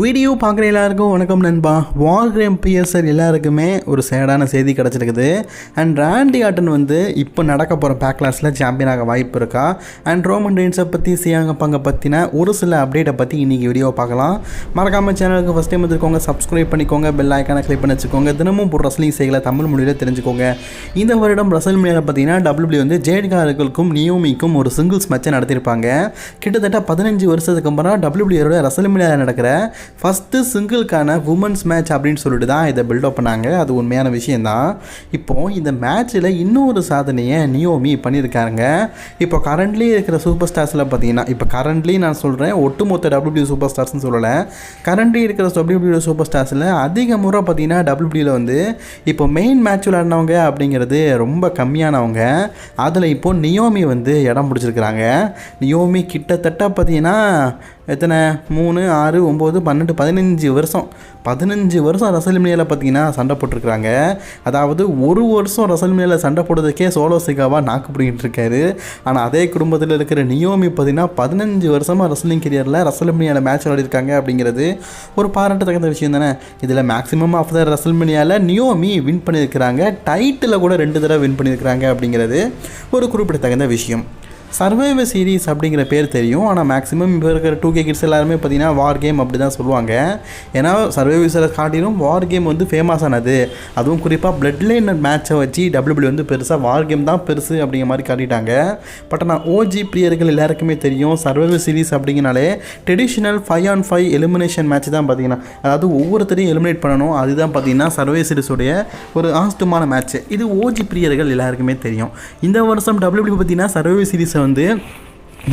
Video பார்க்குற எல்லாருக்கும் வணக்கம் நண்பா. வார்கிரேம் பிஎஸ்ஆர் எல்லாருக்குமே ஒரு சேடான செய்தி கிடச்சிருக்குது. அண்ட் ராண்டி ஆர்டன் வந்து இப்போ நடக்க போகிற பேக்லாஸில் சாம்பியனாக வாய்ப்பு இருக்கா. அண்ட் ரோமன் ரெயின்ஸை பற்றி சியாங்கப்பாங்க பற்றின ஒரு சில அப்டேட்டை பற்றி இன்றைக்கி வீடியோ பார்க்கலாம். மறக்காமல் சேனலுக்கு ஃபஸ்ட் டைம் வந்துருக்கோங்க, சப்ஸ்கிரைப் பண்ணிக்கோங்க, பெல் ஐக்கானை கிளிக் பண்ணி வச்சுக்கோங்க. தினமும் ஒரு ரசலிங் செய்களை தமிழ் மொழியில் தெரிஞ்சுக்கோங்க. இந்த வருடம் ரசல் மீடியாவில் பார்த்தீங்கன்னா டபிள்யூபிள்யூ வந்து ஜேட்காருக்கும் நியோமிக்கும் ஒரு சிங்கிள்ஸ் மேட்சை நடத்தியிருப்பாங்க. கிட்டத்தட்ட 15 வருஷத்துக்கு அப்புறம் டபிள்யூபிள்யூரோட ரசல் மீடியாவில் நடக்கிற ஃபஸ்ட்டு சிங்கிள்கான உமன்ஸ் மேட்ச் அப்படின்னு சொல்லிட்டு தான் இதை பில்டப் பண்ணாங்க. அது உண்மையான விஷயந்தான். இப்போது இந்த மேட்ச்சில் இன்னொரு சாதனையை நியோமி பண்ணியிருக்காங்க. இப்போ கரண்ட்லி இருக்கிற சூப்பர் ஸ்டார்ஸில் பார்த்தீங்கன்னா, இப்போ கரண்ட்லி நான் சொல்கிறேன், ஒட்டுமொத்த டபிள்யூபிள்யூ சூப்பர் ஸ்டார்ஸ்னு சொல்லலை, கரண்ட்லி இருக்கிற டபிள்யூபிள்யூ சூப்பர் ஸ்டார்ஸில் அதிக முறை பார்த்தீங்கன்னா டபிள்யூபிள்யூவில் வந்து இப்போ மெயின் மேட்ச் விளையாடினவங்க அப்படிங்கிறது ரொம்ப கம்மியானவங்க. அதில் இப்போது நியோமி வந்து இடம் பிடிச்சிருக்கிறாங்க. நியோமி கிட்டத்தட்ட பார்த்தீங்கன்னா எத்தனை 3, 6, 9, 12, 15 வருஷம் ரசல் மீடியாவில் பார்த்தீங்கன்னா சண்டை போட்டிருக்கிறாங்க. அதாவது ஒரு வருஷம் ரசல் மீடியாவில் சண்டை போடுறதுக்கே சோலோ சிகாவாக நாக்கு பிடிக்கிட்டு இருக்காரு. ஆனால் அதே குடும்பத்தில் இருக்கிற நியோமி பார்த்தீங்கன்னா 15 வருஷமாக ரசலிங் கெரியரில் ரசல் மீடியாவில் மேட்ச் விளையாடிருக்காங்க அப்படிங்கிறது ஒரு பாராட்டத்தகுந்த விஷயம் தானே. இதில் மேக்ஸிமம் ஆஃப் த ரசல் மீடியாவில் நியோமி வின் பண்ணியிருக்கிறாங்க. டைட்டில் கூட 2 தடவை வின் பண்ணியிருக்கிறாங்க அப்படிங்கிறது ஒரு குறிப்பிடத்தகுந்த விஷயம். சர்வைவர் சீரீஸ் அப்படிங்கிற பேர் தெரியும். ஆனால் மேக்ஸிமம் இப்போ இருக்கிற 2K கிட்ஸ் எல்லாருமே பார்த்தீங்கன்னா வார் கேம் அப்படி தான் சொல்லுவாங்க. ஏன்னா சர்வைவர் சீரீஸ் காட்டிலும் வார் கேம் வந்து ஃபேமஸ் ஆனது. அதுவும் குறிப்பாக பிளட் லைன் மேட்சை வச்சு டபிள்யூபிள்யூ வந்து பெருசாக வார் கேம் தான் பெருசு அப்படிங்கிற மாதிரி காட்டிட்டாங்க. பட் ஆனால் ஓஜி பிரியர்கள் எல்லாருக்குமே தெரியும், சர்வைவர் சீரீஸ் அப்படிங்கனாலே ட்ரெடிஷ்னல் 5on5 எலிமினேஷன் மேட்ச் தான் பார்த்தீங்கன்னா, அதாவது ஒவ்வொருத்தரையும் எலிமினேட் பண்ணணும். அதுதான் பார்த்தீங்கன்னா சர்வைவர் சீரீஸோடைய ஒரு ஆஸ்துமான மேட்ச். இது ஓஜி பிரியர்கள் எல்லாருக்குமே தெரியும். இந்த வருஷம் டபிள்யூபிள்யூ பார்த்தீங்கன்னா சர்வைவர் சீரீஸை வந்து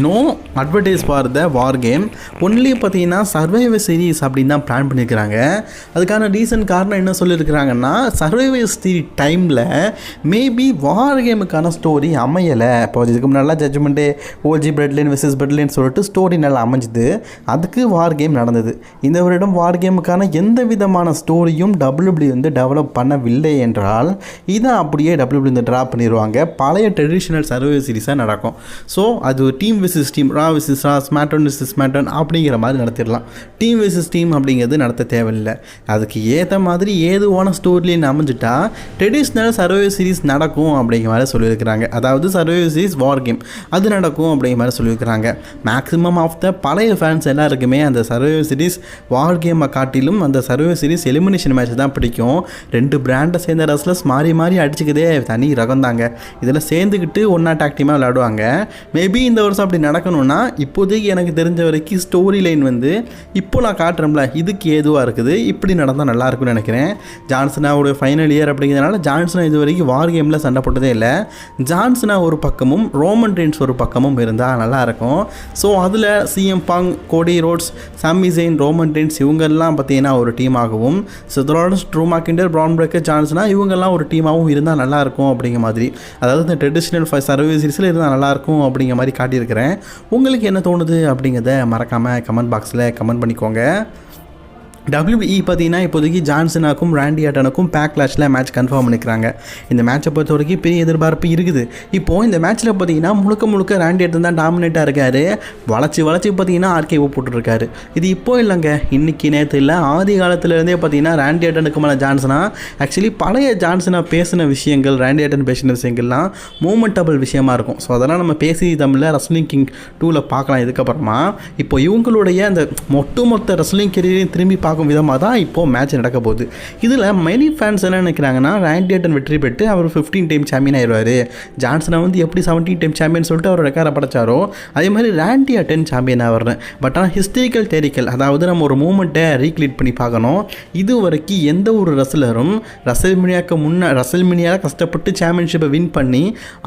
no advertise for the war game, only பார்த்தீங்கன்னா சர்வைவர் சீரீஸ் அப்படின்னு தான் பிளான் பண்ணியிருக்கிறாங்க. அதுக்கான ரீசன் காரணம் என்ன சொல்லியிருக்கிறாங்கன்னா, சர்வைவர் சீரீஸ் டைமில் மேபி வார் கேமுக்கான ஸ்டோரி அமையலை. இப்போ இதுக்கு முன்னாடி judgement OG bloodline versus bloodline சொல்லிட்டு ஸ்டோரி நல்லா அமைஞ்சுது. அதுக்கு வார் கேம் நடந்தது. இந்த வருடம் வார் கேமுக்கான எந்த விதமான ஸ்டோரியும் டபிள்யூபிள்யூ வந்து டெவலப் பண்ணவில்லை என்றால் இதை அப்படியே டபிள்யூபிள்யூ வந்து ட்ராப் பண்ணிடுவாங்க. பழைய ட்ரெடிஷ்னல் சர்வைவர் சீரீஸாக நடக்கும். ஸோ அது டீம் விசஸ் டீம், ரா விசஸ் ரா, ஸ்மாட்டோன் விசஸ் ஸ்மாட்டோன் அப்படிங்கிற மாதிரி நடத்திடலாம். டீம் விசஸ் டீம் அப்படிங்கிறது நடத்த தேவையில்லை. அதுக்கு ஏற்ற மாதிரி ஏதுவான ஸ்டோரிலின்னு அமைஞ்சிட்டா ட்ரெடிஷ்னல் சர்வைவர் சீரீஸ் நடக்கும் அப்படிங்கிற மாதிரி சொல்லியிருக்கிறாங்க. அதாவது சர்வைவர் சீரீஸ் வார் கேம் அது நடக்கும் அப்படிங்கிற மாதிரி சொல்லியிருக்கிறாங்க. மேக்ஸிமம் ஆஃப் த பழைய ஃபேன்ஸ் எல்லாருக்குமே அந்த சர்வைவர் சீரீஸ் வார் கேமை காட்டிலும் அந்த சர்வைவர் சீரீஸ் எலிமினேஷன் மேட்ச் தான் பிடிக்கும். 2 பிராண்டை சேர்ந்த ரஸ்லர்ஸ் மாறி மாறி அடிச்சுக்கிதே தனி ரகம் தாங்க. இதில் சேர்ந்துக்கிட்டு ஒன்றா டாக் டீமாக விளையாடுவாங்க. மேபி இந்த வருஷம் அப்படி நடக்கணும்னா இப்போதைக்கு எனக்கு தெரிஞ்ச வரைக்கும் ஸ்டோரி லைன் வந்து இப்போ நான் காட்டுறேன்ல இதுக்கு ஏதுவாக இருக்குது. இப்படி நடந்தால் நல்லா இருக்கும்னு நினைக்கிறேன். ஜான்சனாவோட ஃபைனல் இயர் அப்படிங்கிறதுனால ஜான்சனா இது வரைக்கும் வார் கேமில் சண்டை போட்டதே இல்லை. ஜான்சனா ஒரு பக்கமும் ரோமன் ரெயின்ஸ் ஒரு பக்கமும் இருந்தால் நல்லாயிருக்கும். ஸோ அதில் சிஎம் பாங், கோடி ரோட்ஸ், சாமி ஜெயின், ரோமன் ரெயின்ஸ் இவங்கெல்லாம் பார்த்தீங்கன்னா ஒரு டீமாகவும், சித்ரோலன்ஸ், ட்ரூ மேக்கிண்டர், ப்ரான் பிரேக்கர், ஜான்சனா இவங்கெல்லாம் ஒரு டீமாகவும் இருந்தால் நல்லாயிருக்கும் அப்படிங்கிற மாதிரி. அதாவது இந்த ட்ரெடிஷ்னல் சர்வீஸ் சீரிஸில் இருந்தால் நல்லாயிருக்கும் அப்படிங்கிற மாதிரி காட்டியிருக்கிறேன். உங்களுக்கு என்ன தோணுது அப்படிங்கிறத மறக்காமல் கமெண்ட் பாக்ஸில் கமெண்ட் பண்ணிக்கோங்க. WWE பார்த்தீங்கன்னா இப்போதைக்கு ஜான்சனாக்கும் ராண்டி ஆர்டனுக்கும் பேக்லாஷில் மேட்ச் கன்ஃபார்ம் பண்ணிக்கிறாங்க. இந்த மேட்சை பொறுத்த வரைக்கும் பெரிய எதிர்பார்ப்பு இருக்குது. இப்போது இந்த மேட்ச்சில் பார்த்தீங்கன்னா முழுக்க ராண்டி ஆர்டன் தான் டாமினேட்டாக இருக்கார். வளைச்சி பார்த்தீங்கன்னா RKO போட்டுருக்காரு. இது இப்போ இல்லைங்க, இன்றைக்கி நேற்று இல்லை, ஆதி காலத்துலேருந்தே பார்த்தீங்கன்னா ராண்டி ஆர்டனுக்கு மேலே ஜான்சனா ஆக்சுவலி பழைய ஜான்சனா பேசின விஷயங்கள், ராண்டி ஆர்டன் பேசின விஷயங்கள்லாம் மூமெண்டபிள் விஷயமா இருக்கும். ஸோ அதெல்லாம் நம்ம பேசி தமிழில் ரஸ்லிங் கிங் 2ல் பார்க்கலாம். இதுக்கப்புறமா இப்போ இவங்களுடைய அந்த ஒட்டுமொத்த ரஸ்லிங் கெரியரையும் திரும்பி பார்க்கும் விதமாக தான் இப்போது மேட்ச் நடக்க போகுது. இதில் மெனி ஃபேன்ஸ் என்ன நினைக்கிறாங்கன்னா, ராண்டி ஆர்டன் வெற்றி பெற்று அவர் 15 டைம் சாம்பியன் ஆயிடுவார். ஜான்சனா வந்து எப்படி 17 டைம் சாம்பியன் சொல்லிட்டு அவர் ரெக்கார்டை படைச்சாரோ அதே மாதிரி ராண்டி ஆர்டன் சாம்பியன் ஆகிறேன். பட் ஆனால் ஹிஸ்டாரிக்கல் தேரிக்கல், அதாவது நம்ம ஒரு மூமெண்ட்டை ரீக்ரியேட் பண்ணி பார்க்கணும். இது வரைக்கும் எந்த ஒரு ரசலரும் ரசல்மேனியாவில் கஷ்டப்பட்டு சாம்பியன்ஷிப்பை வின் பண்ணி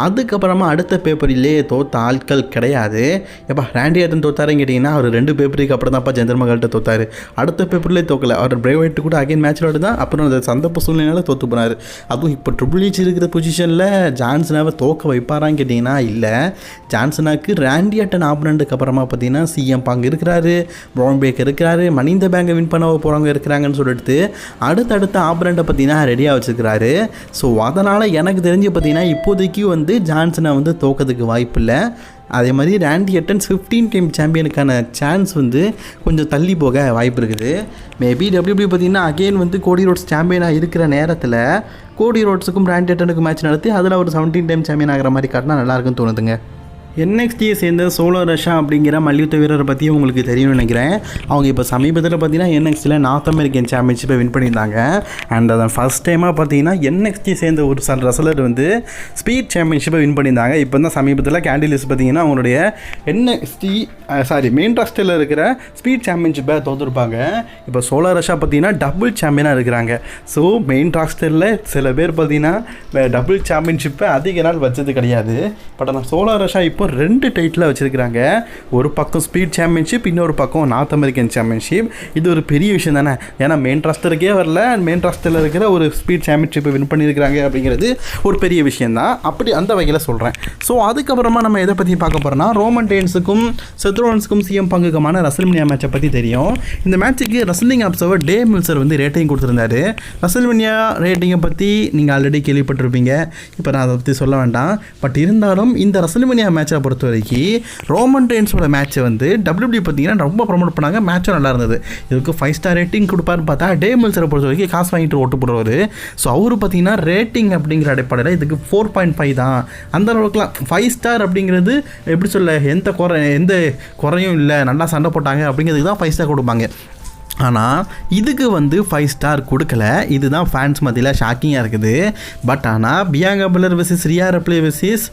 அதுக்கப்புறமா அடுத்த பேப்பரிலே தோத்த ஆட்கள் கிடையாது. எப்போ ராண்டி ஆர்டன் தோத்தாருன்னு கேட்டிங்கன்னா அவர் 2 பேப்பருக்கு அப்புறம் தான்ப்பா ஜெந்தர்மகள்கிட்ட தோத்தார். அடுத்த பேப்பரில் தோக்கலை. அவர் பிரைவேட்டு கூட அகைன் மேட்ச் விளையாடு தான் அப்புறம் அந்த சந்தர்ப்ப சூழ்நிலையால் தோற்று போனார். அதுவும் இப்போ ட்ரிபிள் எச் இருக்கிற பொசிஷனில் ஜான்சனாவை தோக்க வைப்பாரான்னு கேட்டிங்கன்னா இல்லை. ஜான்சனாக்கு ராண்டி ஆர்டன் ஆப்பனண்ட்டுக்கு அப்புறமா பார்த்தீங்கன்னா சிஎம் பாங் இருக்கிறாரு, ப்ரான் பிரேக்கர் இருக்கிறாரு, மணி இந்த பேங்கை வின் பண்ண போகிறவங்க இருக்கிறாங்கன்னு சொல்லிட்டு அடுத்தடுத்த ஆப்பனண்ட்டை பார்த்தீங்கன்னா ரெடியாக வச்சுருக்கிறாரு. ஸோ அதனால் எனக்கு தெரிஞ்சு பார்த்தீங்கன்னா இப்போதைக்கு வந்து ஜான்சனை வந்து தோக்கிறதுக்கு வாய்ப்பு இல்லை. அதே மாதிரி ராண்டி ஆர்டன்ஸ் 15 டைம் சாம்பியனுக்கான சான்ஸ் வந்து கொஞ்சம் தள்ளி போக வாய்ப்பு இருக்குது. மேபி WWE பார்த்திங்கன்னா அகெயின் வந்து கோடி ரோட்ஸ் சாம்பியனாக இருக்கிற நேரத்தில் கோடி ரோட்ஸுக்கும் ராண்டி ஆர்டனுக்கும் மேட்ச் நடத்தி அதில் ஒரு 17 டைம் சாம்பியன் ஆகிற மாதிரி காட்டினா நல்லாயிருக்குன்னு தோணுதுங்க. NXTயை சேர்ந்த சோலோ ரஷா அப்படிங்கிற மல்யுத்த வீரரை பற்றி உங்களுக்கு தெரியும்னு நினைக்கிறேன். அவங்க இப்போ சமீபத்தில் பார்த்தீங்கன்னா NXTயில் நார்த் அமெரிக்கன் சாம்பியன்ஷிப்பை வின் பண்ணியிருந்தாங்க. அண்ட் அதை ஃபஸ்ட் டைமாக பார்த்தீங்கன்னா NXT சேர்ந்த ஒரு ரெஸ்லர் வந்து ஸ்பீட் சாம்பியன்ஷிப்பை வின் பண்ணியிருந்தாங்க. இப்போ தான் சமீபத்தில் கேண்டிலிஸ் பார்த்தீங்கன்னா அவங்களுடைய மெயின் ராஸ்டரில் இருக்கிற ஸ்பீட் சாம்பியன்ஷிப்பை தோற்றுருப்பாங்க. இப்போ சோலோ ரஷா பார்த்தீங்கன்னா டபுள் சாம்பியனாக இருக்கிறாங்க. ஸோ மெயின் ராஸ்டரில் சில பேர் பார்த்தீங்கன்னா டபுள் சாம்பியன்ஷிப்பை அதிக நாள் வச்சது கிடையாது. பட் ஆனால் சோலோ ரஷா இப்போ 2 டைட்டில் வச்சுருக்கிறாங்க. ஒரு பக்கம் ஸ்பீட் சாம்பியன்ஷிப், இன்னொரு பக்கம் நார்த் அமெரிக்கன் சாம்பியன்ஷிப். இது ஒரு பெரிய விஷயம் தானே. ஏன்னா மெயின் ராஸ்டருக்கே வரல, மெயின் ராஸ்டரில் இருக்கிற ஒரு ஸ்பீட் சாம்பியன்ஷிப்பை வின் பண்ணியிருக்கிறாங்க அப்படிங்கிறது ஒரு பெரிய விஷயந்தான். அப்படி அந்த வகையில் சொல்கிறேன். ஸோ அதுக்கப்புறமா நம்ம எதை பற்றி பார்க்க போகிறோம்னா ரோமன் ரெயின்ஸுக்கும் செத் ரோலன்ஸுக்கும் CM பங்குக்குமான ரெஸ்ல்மேனியா மேட்சை பற்றி தெரியும். இந்த மேட்சுக்கு ரெஸ்லிங் அப்சர்வர் டே மில்சர் வந்து ரேட்டிங் கொடுத்துருந்தாரு. ரெஸ்ல்மேனியா ரேட்டிங்கை பற்றி நீங்கள் ஆல்ரெடி கேள்விப்பட்டிருப்பீங்க. இப்போ நான் அதை பற்றி சொல்ல வேண்டாம். பட் இருந்தாலும் இந்த ரெஸ்ல்மேனியா மேட்சை பொறுத்த வரைக்கும் ரோமன் ரெயின்ஸோட மேட்ச்சை வந்து WWE பார்த்தீங்கன்னா ரொம்ப ப்ரொமோட் பண்ணாங்க. மேட்சும் நல்லா இருந்தது. இதுக்கு 5 ஸ்டார் ரேட்டிங் கொடுப்பாருன்னு பார்த்தா டே மில்சரை பொறுத்த வரைக்கும் காசு வாங்கிட்டு ஓட்டு போடுவார். ஸோ அவர் பார்த்தீங்கன்னா ரேட்டிங் அப்படிங்கிற அடிப்படையில் இதுக்கு 4.5 தான். அந்த அளவுக்குலாம் 5 ஸ்டார் அப்படிங்கிறது எப்படி சொல்ல, எந்த குறையும் இல்லை, நல்லா சண்டை போட்டாங்க அப்படிங்கிறதுக்கு தான் 5 ஸ்டார் கொடுப்பாங்க. ஆனால் இதுக்கு வந்து 5 ஸ்டார் கொடுக்கல. இதுதான் ஃபேன்ஸ் மத்தியில் ஷாக்கிங்காக இருக்குது. பட் ஆனால் Bianca Belair versus Rhea Ripley versus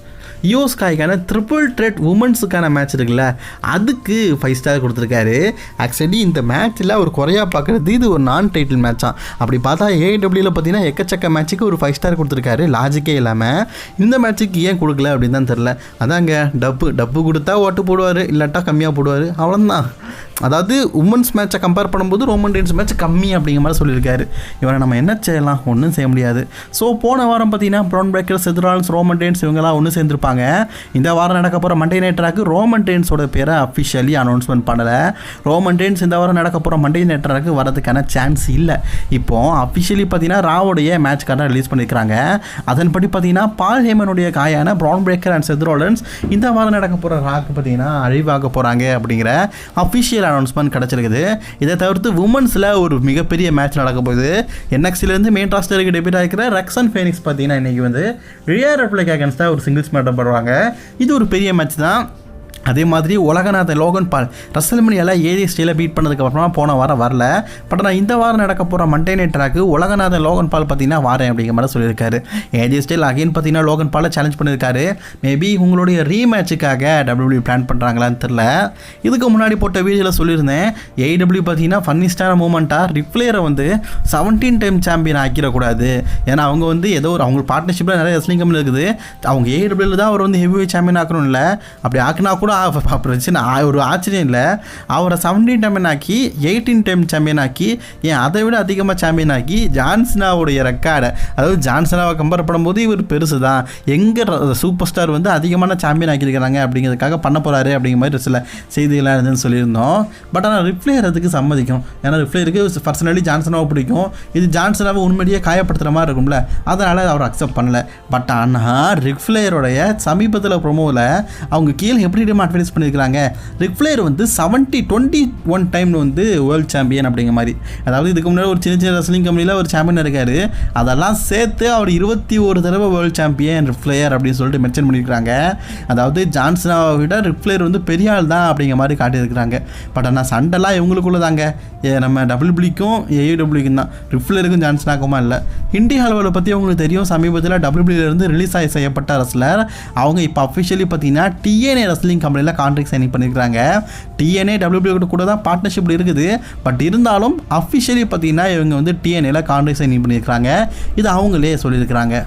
Iyo ஸ்கைக்கான ட்ரிபிள் த்ரெட் உமன்ஸுக்கான மேட்ச் இருக்குல்ல, அதுக்கு 5 ஸ்டார் கொடுத்துருக்காரு. ஆக்சுவலி இந்த மேட்ச்சில் ஒரு குறையாக பார்க்குறது இது ஒரு நான் டைட்டில் மேட்சாக. அப்படி பார்த்தா AEWவில் பார்த்தீங்கன்னா எக்கச்சக்க மேட்சுக்கு ஒரு 5 ஸ்டார் கொடுத்துருக்காரு. லாஜிக்கே இல்லாமல் இந்த மேட்ச்சுக்கு ஏன் கொடுக்கல அப்படின்னு தான் தெரில. அதாங்க டப்பு கொடுத்தா ஓட்டு போடுவார், இல்லாட்டா கம்மியாக போடுவார், அவ்வளோதான். அதாவது உமன்ஸ் மேட்சை கம்பேர் பண்ணும்போது ரோமன் ரெயின்ஸ் மேட்ச் கம்மி அப்படிங்கிற மாதிரி சொல்லியிருக்காரு. இவரை நம்ம என்ன செய்யலாம், ஒன்றும் செய்ய முடியாது. ஸோ போன வாரம் பார்த்தீங்கன்னா ப்ரான் பிரேக்கர், செத் ராலன்ஸ், ரோமன் ரெயின்ஸ் இவங்கெல்லாம் ஒன்று சேர்ந்துருப்பாங்க. இந்த வாரம் நடக்க போகிற மண்டே நைட் ராக்கு ரோமன் ரெயின்ஸோட பேரை அஃபிஷியலி அனௌன்ஸ்மெண்ட் பண்ணலை. ரோமன் ரெயின்ஸ் இந்த வாரம் நடக்க போகிற மண்டே நைட் ராக்கு வரதுக்கான சான்ஸ் இல்லை. இப்போது அஃபிஷியலி பார்த்தீங்கன்னா ராவோடைய மேட்ச் கார்டை ரிலீஸ் பண்ணியிருக்காங்க. அதன்படி பார்த்தீங்கன்னா பால் ஹேமனுடைய காயான ப்ரான் பிரேக்கர் அண்ட் செத் ராலன்ஸ் இந்த வாரம் நடக்க போகிற ராக்கு பார்த்தீங்கன்னா அழிவாக போகிறாங்க அப்படிங்கிற அஃபிஷியல் அனௌன்ஸ்மெண்ட் கிடச்சிருக்குது. இதை தவிர்த்து உமன்ஸில் ஒரு மிகப்பெரிய மேட்ச் நடக்க போகுது. NXTலேருந்து மெயின் ராஸ்டருக்கு டெபியூட் ஆகிக்கிற ரெக்ஸன் ஃபேனிக்ஸ் பார்த்தீங்கன்னா இன்றைக்கி வந்து ரியா ரிப்ளேக்கு அகேன்ஸ்டாக ஒரு சிங்கிள்ஸ் மேட்ச் போடுவாங்க. இது ஒரு பெரிய மேட்ச் தான். அதே மாதிரி உலகநாதன் லோகன் பால் ரெஸ்ல்மேனியாவில் AJ ஸ்டைலில் பீட் பண்ணதுக்கப்புறமா போன வாரம் வரல. பட் நான் இந்த வாரம் நடக்க போகிற மண்டே நைட் ராக்கு உலகநாதன் லோகன் பால் பார்த்தீங்கன்னா வாரேன் அப்படிங்கிற மாதிரி சொல்லியிருக்காரு. AJ ஸ்டைல் அகைன் பார்த்தீங்கன்னா லோகன் பாலை சேலஞ்ச் பண்ணியிருக்காரு. மேபி உங்களுடைய ரீமேட்சுக்காக WWE பிளான் பண்ணுறாங்களான்னு தெரில. இதுக்கு முன்னாடி போட்ட வீடியோவில் சொல்லியிருந்தேன், AEW பார்த்தீங்கன்னா ஃபன்னிஸ்டான மூமெண்ட்டாக ரிப்ளேயரை வந்து 17 டைம் சாம்பியன் ஆக்கிடக்கூடாது. ஏன்னா அவங்க வந்து ஏதோ ஒரு அவங்க பார்ட்னர்ஷிப்பில் நிறைய ரெஸ்லிங் கம்பெனி இருக்குது. அவங்க AEWவில் தான் அவர் வந்து ஹெவிவெயிட் சாம்பியன் ஆக்கணும் இல்லை, அப்படி ஆக்கினா கூட பிரச்சனை ஒரு ஆச்சரியம் இல்லை. அவரை 17 டைம் ஆக்கி 18 டைம் சாம்பியன் ஆக்கி, ஏன் அதை விட அதிகமாக சாம்பியன் ஆக்கி ஜான்சனாவுடைய ரெக்கார்டை, அதாவது ஜான்சனாவை கம்பேர் பண்ணும்போது இவர் பெருசு தான், எங்கே சூப்பர் ஸ்டார் வந்து அதிகமான சாம்பியன் ஆக்கியிருக்கிறாங்க அப்படிங்கிறதுக்காக பண்ண போகிறாரு அப்படிங்கிற மாதிரி சில செய்திகளாக இருந்துன்னு சொல்லியிருந்தோம். பட் ஆனால் ரிப்ளேயர் அதுக்கு சம்மதிக்கும். ஏன்னா ரிப்ளேயருக்கு பர்சனலி ஜான்சனாவை பிடிக்கும். இது ஜான்சனாவை உண்மையிலேயே காயப்படுத்துகிற மாதிரி இருக்கும்ல, அதனால் அவர் அக்செப்ட் பண்ணலை. பட் ஆனால் ரிப்ளேயருடைய சமீபத்தில் ப்ரொமோவில் அவங்க கீழே எப்படி அட்வைஸ் பண்ணியிருக்கிறாங்க, ரிப்ளேயர் வந்து 21 டைம் வந்து வேர்ல்டு சாம்பியன் அப்படிங்கிற மாதிரி. அதாவது இதுக்கு முன்னாடி ஒரு சின்ன சின்ன ரெஸ்லிங் கம்பெனியில் ஒரு சாம்பியன் இருக்கார், அதெல்லாம் சேர்த்து அவர் 21 தடவை வேர்ல்டு சாம்பியன் ரிப்ளேயர் அப்படின்னு சொல்லிட்டு மென்ஷன் பண்ணியிருக்கிறாங்க. அதாவது ஜான்சனாவை விட ரிப்ளேயர் வந்து பெரிய ஆள் தான் அப்படிங்கிற மாதிரி காட்டியிருக்கிறாங்க. பட் ஆனால் சண்டைலாம் இவங்களுக்குள்ள தாங்க, நம்ம WWEக்கும் AEWக்கும் தான், ரிப்ளேயருக்கும் ஜான்சனாக்குமா இல்லை. இண்டி ஹால்வலை பற்றி அவங்களுக்கு தெரியும். சமீபத்தில் WWEலேருந்து ரிலீஸ் செய்யப்பட்ட ரெஸ்லர். அவங்க இப்போ அஃபிஷியலி பார்த்தீங்கன்னா TNA ரெஸ்லிங் கம்பெனியில் கான்ட்ராக்ட் சைனிங் பண்ணியிருக்காங்க. TNA WWE கூட தான் பார்ட்னர்ஷிப் இருக்குது. பட் இருந்தாலும் அஃபிஷியலி பார்த்தீங்கன்னா இவங்க வந்து TNAல கான்ட்ராக்ட் சைனிங் பண்ணியிருக்காங்க. இது அவங்களே சொல்லியிருக்கிறாங்க.